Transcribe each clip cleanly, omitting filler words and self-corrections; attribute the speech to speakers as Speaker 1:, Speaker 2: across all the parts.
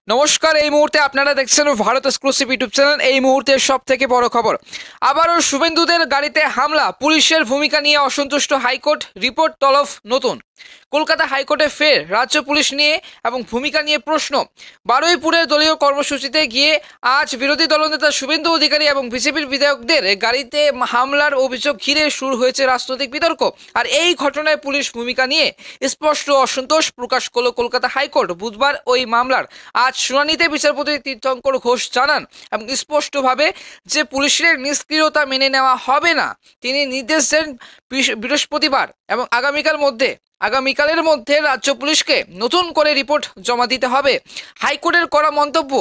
Speaker 1: নমস্কার। এই মুহূর্তে আপনারা দেখছেন ভারত এক্সক্লুসিভ ইউটিউব চ্যানেল। এই মুহূর্তের সব থেকে বড় খবর, আবারও শুভেন্দুদের গাড়িতে হামলা, পুলিশের ভূমিকা নিয়ে অসন্তুষ্ট হাইকোর্ট, রিপোর্ট তলব নতুন। কলকাতা হাইকোর্টে ফের রাজ্য পুলিশ নিয়ে এবং ভূমিকা নিয়ে প্রশ্ন। বারুইপুরের দলীয় কর্মসূচিতে গিয়ে আজ বিরোধী দলনেতা শুভেন্দু অধিকারী এবং বিজেপির বিধায়কদের গাড়িতে হামলার অভিযোগ ঘিরে শুরু হয়েছে রাজনৈতিক বিতর্ক। আর এই ঘটনায় পুলিশ ভূমিকা নিয়ে স্পষ্ট অসন্তোষ প্রকাশ করল কলকাতা হাইকোর্ট। বুধবার ওই মামলার আজ শুনানিতে বিচারপতি তীর্থঙ্কর ঘোষ জানান এবং স্পষ্টভাবে যে পুলিশের নিষ্ক্রিয়তা মেনে নেওয়া হবে না। তিনি নির্দেশ দেন বৃহস্পতিবার এবং আগামীকালের মধ্যে রাজ্য পুলিশকে নতুন করে রিপোর্ট জমা দিতে হবে। হাইকোর্টের করা মন্তব্য,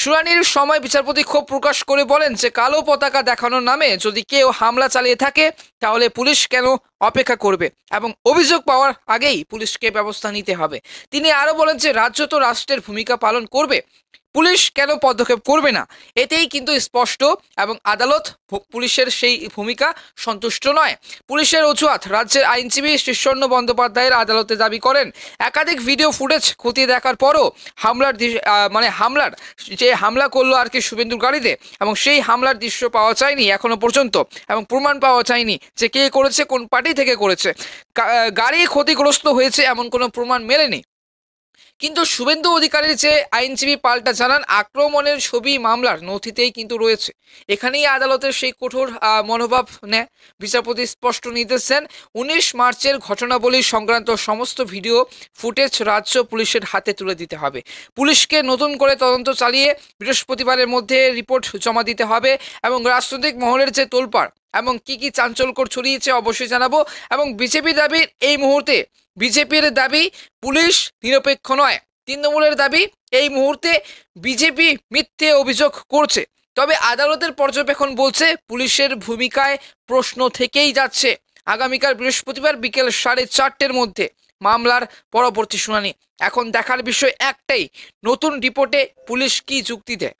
Speaker 1: শুনানির সময় বিচারপতি ক্ষোভ প্রকাশ করে বলেন যে কালো পতাকা দেখানোর নামে যদি কেউ হামলা চালিয়ে থাকে তাহলে পুলিশ কেন অপেক্ষা করবে এবং অভিযোগ পাওয়ার আগেই পুলিশকে ব্যবস্থা নিতে হবে। তিনি আরও বলেন যে রাজ্য তো রাষ্ট্রের ভূমিকা পালন করবে, পুলিশ কেন পদক্ষেপ করবে না। এতেই কিন্তু স্পষ্ট এবং আদালত পুলিশের সেই ভূমিকা সন্তুষ্ট নয়। পুলিশের অজুহাত, রাজ্যের আইনজীবী শীর্ষণ্য বন্দ্যোপাধ্যায়ের আদালতে দাবি করেন একাধিক ভিডিও ফুটেজ খতিয়ে দেখার পরও হামলার যে হামলা করলো আর কি শুভেন্দুর গাড়িতে, এবং সেই হামলার দৃশ্য পাওয়া যায়নি এখনো পর্যন্ত, এবং প্রমাণ পাওয়া যায়নি যে কে করেছে, কোন পার্টি থেকে করেছে। গাড়ি ক্ষতিগ্রস্ত হয়েছে এমন কোনো প্রমাণ মেলেনি। কিন্তু শুভেন্দু অধিকারীর যে আইনজীবী পাল্টা জানান আক্রমণের ছবি মামলার নথিতেই কিন্তু রয়েছে। এখানেই আদালতের সেই কঠোর মনোভাব নেয়। বিচারপতি স্পষ্ট নির্দেশ দেন 19 মার্চের ঘটনাবলী সংক্রান্ত সমস্ত ভিডিও ফুটেজ রাজ্য পুলিশের হাতে তুলে দিতে হবে। পুলিশকে নতুন করে তদন্ত চালিয়ে বৃহস্পতিবারের মধ্যে রিপোর্ট জমা দিতে হবে এবং রাজনৈতিক মহলের যে তোলপাড় এবং কি চাঞ্চল্যকর ছড়িয়েছে অবশ্যই জানাবো। এবং বিজেপির দাবি পুলিশ নিরপেক্ষ নয়। তৃণমূলের দাবি এই মুহূর্তে বিজেপি মিথ্যে অভিযোগ করছে। তবে আদালতের পর্যবেক্ষণ বলছে পুলিশের ভূমিকায় প্রশ্ন থেকেই যাচ্ছে। আগামীকাল বৃহস্পতিবার বিকেল 4:30-র মধ্যে মামলার পরবর্তী শুনানি। এখন দেখার বিষয় একটাই, নতুন রিপোর্টে পুলিশ কি যুক্তি দেয়।